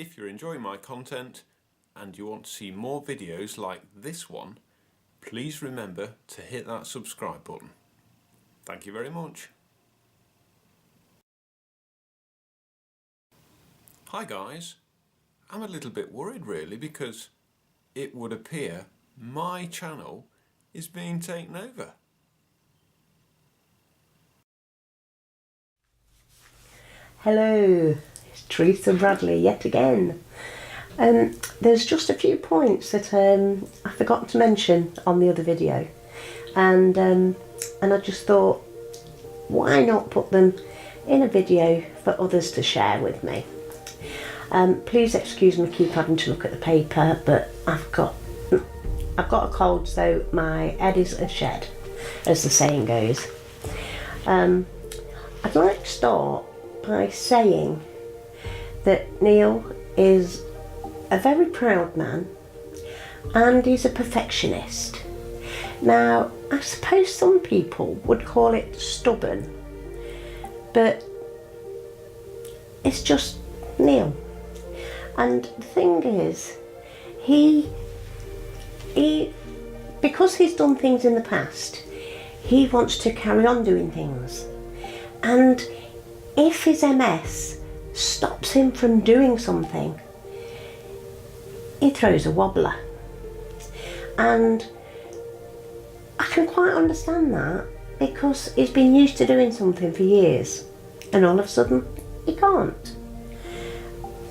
If you're enjoying my content and you want to see more videos like this one, please remember to hit that subscribe button. Thank you very much. Hi guys, I'm a little bit worried really because it would appear my channel is being taken over. Hello, it's Teresa Bradley yet again. There's just a few points that I forgot to mention on the other video, and I just thought, why not put them in a video for others to share with me. Please excuse me keep having to look at the paper, but I've got a cold, so my head is a shed, as the saying goes. I'd like to start by saying that Neil is a very proud man and he's a perfectionist. Now, I suppose some people would call it stubborn, but it's just Neil. And the thing is, he because he's done things in the past, he wants to carry on doing things. And if his MS stops him from doing something, he throws a wobbler. And I can quite understand that, because he's been used to doing something for years and all of a sudden he can't.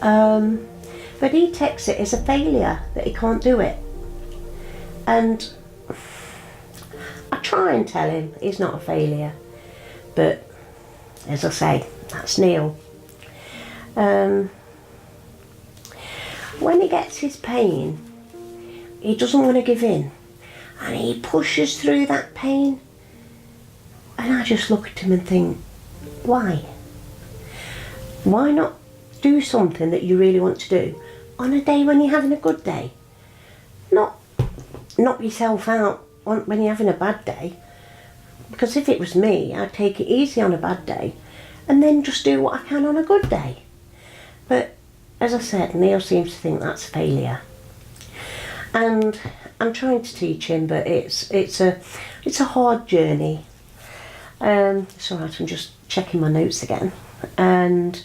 But he takes it as a failure that he can't do it. And I try and tell him he's not a failure, but as I say, that's Neil. When he gets his pain, he doesn't want to give in, and he pushes through that pain, and I just look at him and think, why? Why not do something that you really want to do on a day when you're having a good day? Not knock yourself out when you're having a bad day, because if it was me, I'd take it easy on a bad day and then just do what I can on a good day. But as I said, Neil seems to think that's failure, and I'm trying to teach him, but it's a hard journey. It's alright, I'm just checking my notes again, and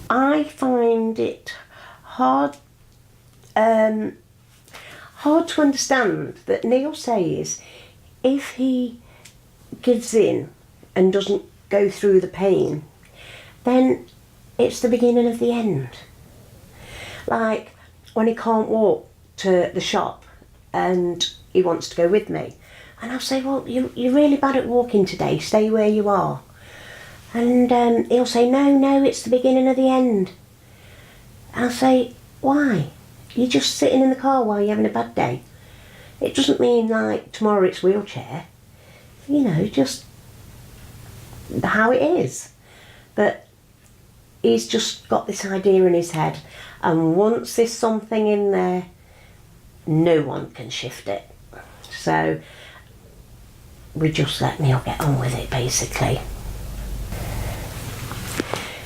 I find it hard to understand that Neil says if he gives in and doesn't go through the pain, then it's the beginning of the end. Like when he can't walk to the shop and he wants to go with me, and I'll say, well, you're really bad at walking today, stay where you are. And he'll say, no, it's the beginning of the end. And I'll say, why? You're just sitting in the car while you're having a bad day. It doesn't mean like tomorrow it's wheelchair. You know, just how it is. But he's just got this idea in his head, and once there's something in there, no one can shift it. So we just let Neil get on with it, basically.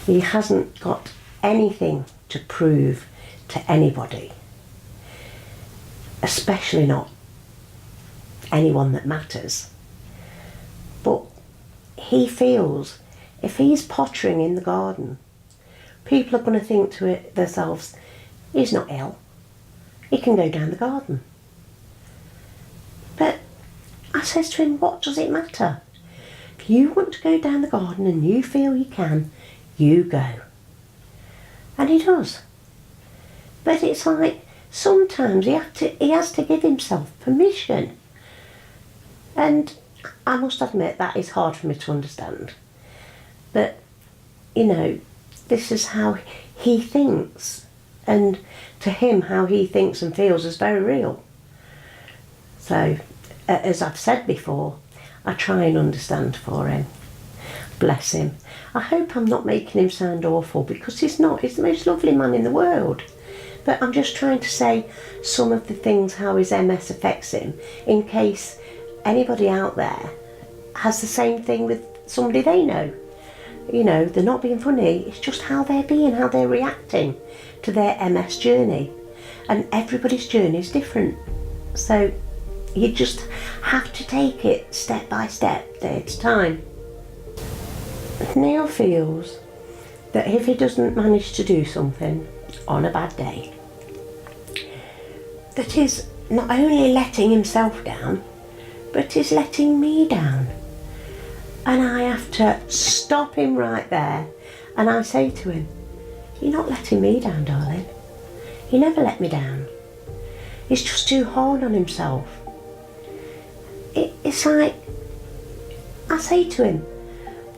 He hasn't got anything to prove to anybody, especially not anyone that matters. But he feels if he's pottering in the garden, people are going to think to themselves, he's not ill, he can go down the garden. But I says to him, what does it matter? If you want to go down the garden and you feel you can, you go. And he does. But it's like sometimes he has to give himself permission. And I must admit that is hard for me to understand. But, you know, this is how he thinks. And to him, how he thinks and feels is very real. So, as I've said before, I try and understand for him. Bless him. I hope I'm not making him sound awful, because he's not. He's the most lovely man in the world. But I'm just trying to say some of the things how his MS affects him, in case anybody out there has the same thing with somebody they know. You know, they're not being funny, it's just how they're being, how they're reacting to their MS journey. And everybody's journey is different. So you just have to take it step by step, day at a time. Neil feels that if he doesn't manage to do something on a bad day, that he's not only letting himself down, but he's letting me down. And I have to stop him right there, and I say to him, "You're not letting me down, darling. You never let me down." He's just too hard on himself. It's like, I say to him,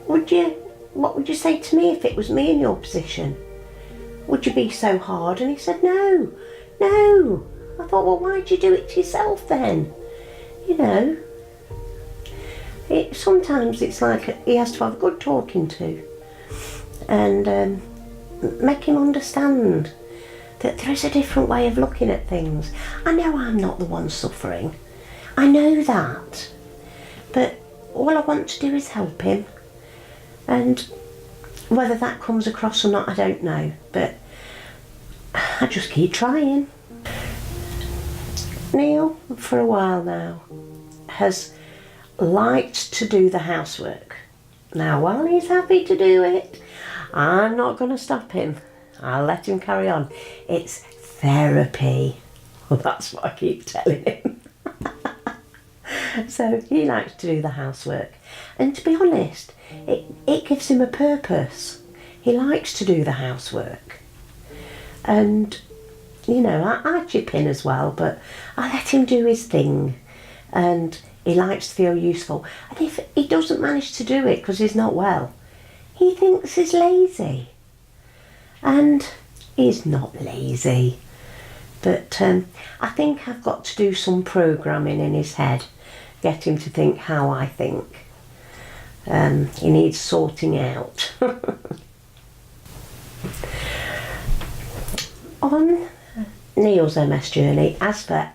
what would you say to me if it was me in your position? Would you be so hard? And he said, no. I thought, well, why'd you do it to yourself then? You know, sometimes it's like he has to have a good talking to, and make him understand that there is a different way of looking at things. I know I'm not the one suffering. I know that. But all I want to do is help him. And whether that comes across or not, I don't know. But I just keep trying. Neil, for a while now, has liked to do the housework. Now, while he's happy to do it, I'm not going to stop him. I'll let him carry on. It's therapy. Well, that's what I keep telling him. So he likes to do the housework. And to be honest, it gives him a purpose. He likes to do the housework. And, you know, I chip in as well, but I let him do his thing. And he likes to feel useful. And if he doesn't manage to do it because he's not well, he thinks he's lazy. And he's not lazy. But I think I've got to do some programming in his head, get him to think how I think. He needs sorting out. On Neil's MS journey, as for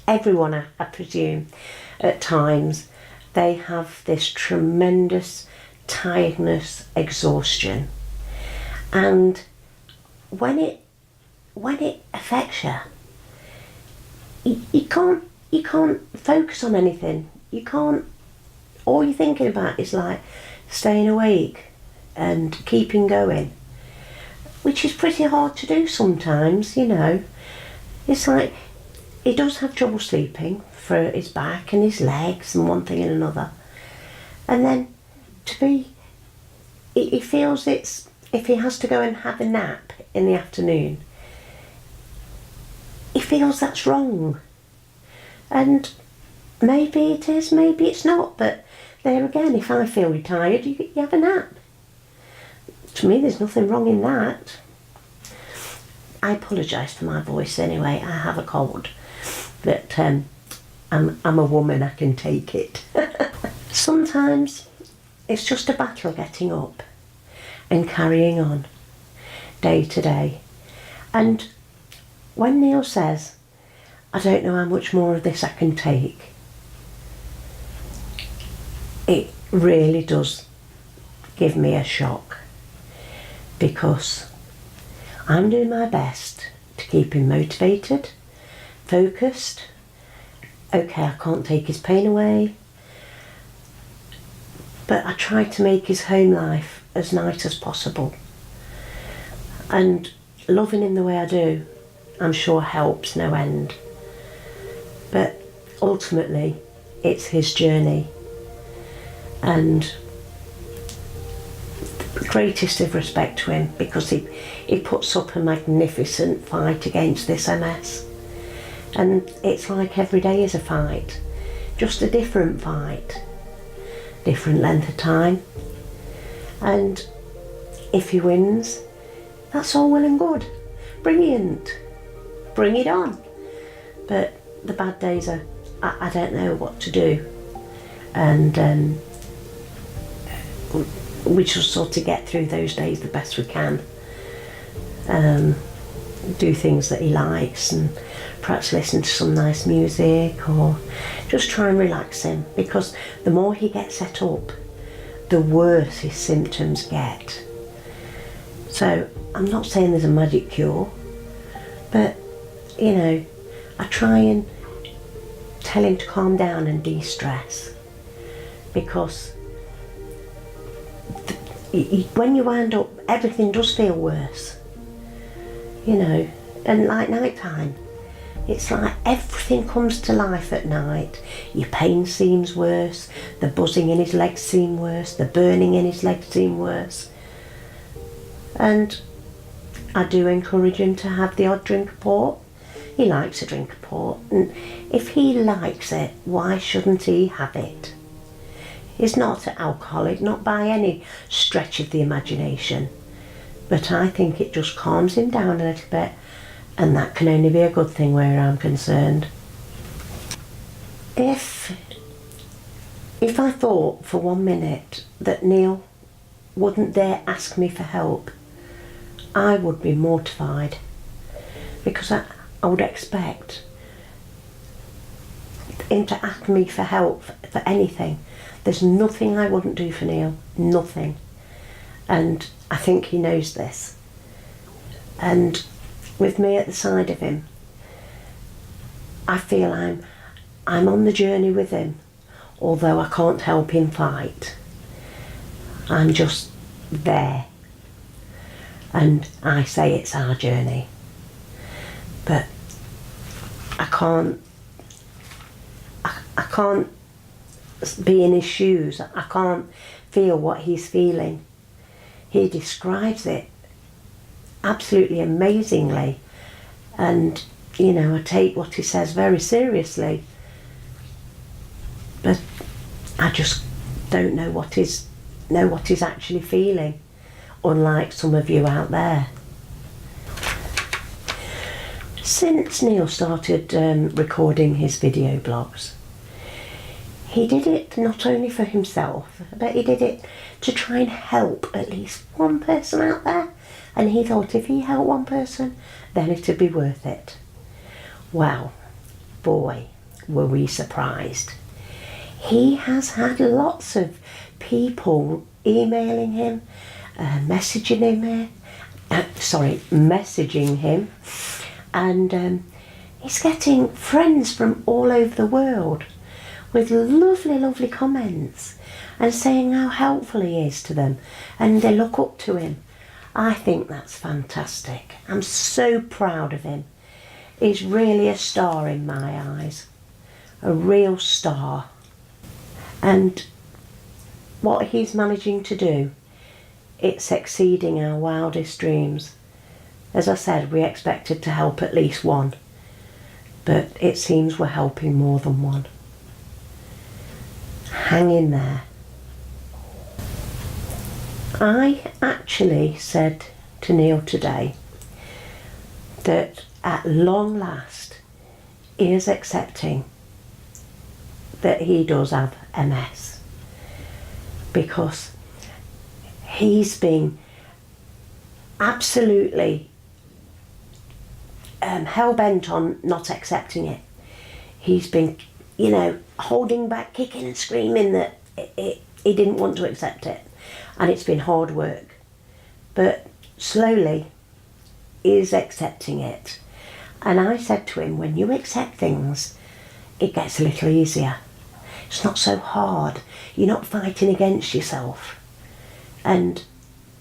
everyone, I presume, at times they have this tremendous tiredness, exhaustion, and when it affects you, you can't focus on anything. You can't. All you're thinking about is like staying awake and keeping going, which is pretty hard to do sometimes. You know, it's like he does have trouble sleeping for his back and his legs and one thing and another, and then he feels it's, if he has to go and have a nap in the afternoon, he feels that's wrong. And maybe it is, maybe it's not, but there again, if I feel tired, you have a nap. To me, there's nothing wrong in that. I apologise for my voice anyway, I have a cold, but I'm a woman, I can take it. Sometimes it's just a battle getting up and carrying on day to day. And when Neil says, "I don't know how much more of this I can take," it really does give me a shock, because I'm doing my best to keep him motivated, focused. Okay, I can't take his pain away, but I try to make his home life as nice as possible. And loving him the way I do, I'm sure helps no end. But ultimately, it's his journey. And the greatest of respect to him, because he puts up a magnificent fight against this MS. And it's like every day is a fight, just a different fight, different length of time. And if he wins, that's all well and good. Brilliant. Bring it on. But the bad days are, I don't know what to do. And we just sort of get through those days the best we can. Do things that he likes, and perhaps listen to some nice music, or just try and relax him, because the more he gets set up, the worse his symptoms get. So I'm not saying there's a magic cure, but you know, I try and tell him to calm down and de-stress, because when you wind up, everything does feel worse, you know. And like night time, it's like everything comes to life at night. Your pain seems worse, the buzzing in his legs seem worse, the burning in his legs seem worse. And I do encourage him to have the odd drink of port. He likes a drink of port, and if he likes it, why shouldn't he have it? He's not an alcoholic, not by any stretch of the imagination, but I think it just calms him down a little bit, and that can only be a good thing where I'm concerned. If I thought for 1 minute that Neil wouldn't dare ask me for help, I would be mortified, because I would expect him to ask me for help for anything. There's nothing I wouldn't do for Neil, nothing. And I think he knows this. And with me at the side of him, I feel I'm on the journey with him, although I can't help him fight. I'm just there. And I say it's our journey. But I can't be in his shoes. I can't feel what he's feeling. He describes it absolutely amazingly, and you know, I take what he says very seriously, but I just don't know what he's actually feeling, unlike some of you out there. Since Neil started recording his video blogs, he did it not only for himself, but he did it to try and help at least one person out there. And he thought if he helped one person, then it'd be worth it. Well, boy, were we surprised. He has had lots of people emailing him, messaging him, and he's getting friends from all over the world with lovely, lovely comments and saying how helpful he is to them, and they look up to him. I think that's fantastic. I'm so proud of him. He's really a star in my eyes, a real star. And what he's managing to do, it's exceeding our wildest dreams. As I said, we expected to help at least one, but it seems we're helping more than one. Hang in there. I actually said to Neil today that at long last he is accepting that he does have MS, because he's been absolutely hell-bent on not accepting it. He's been, you know, holding back, kicking and screaming that he didn't want to accept it. And it's been hard work, but slowly is accepting it. And I said to him, when you accept things, it gets a little easier. It's not so hard. You're not fighting against yourself. And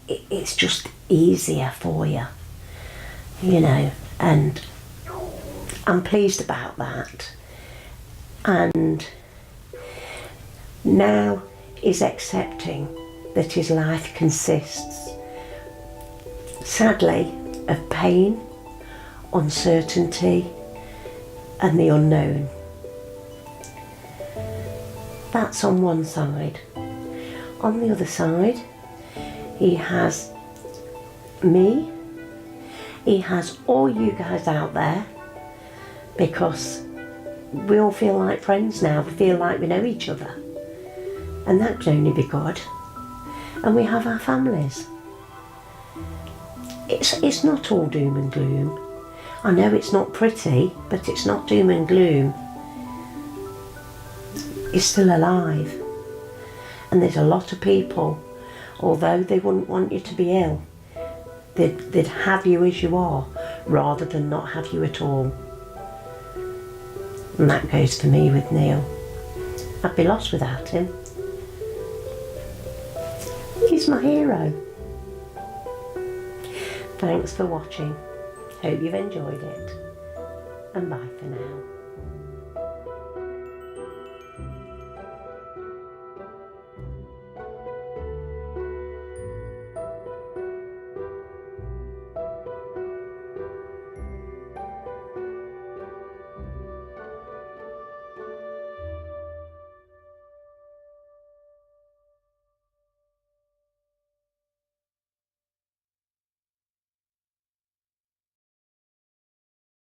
it's just easier for you, you know. And I'm pleased about that. And now he's accepting that his life consists, sadly, of pain, uncertainty, and the unknown. That's on one side. On the other side, he has me, he has all you guys out there, because we all feel like friends now, we feel like we know each other, and that can only be good. And we have our families. It's not all doom and gloom. I know it's not pretty, but it's not doom and gloom. He's still alive. And there's a lot of people, although they wouldn't want you to be ill, they'd have you as you are rather than not have you at all. And that goes for me with Neil. I'd be lost without him. He's my hero. Thanks for watching. Hope you've enjoyed it. And bye for now.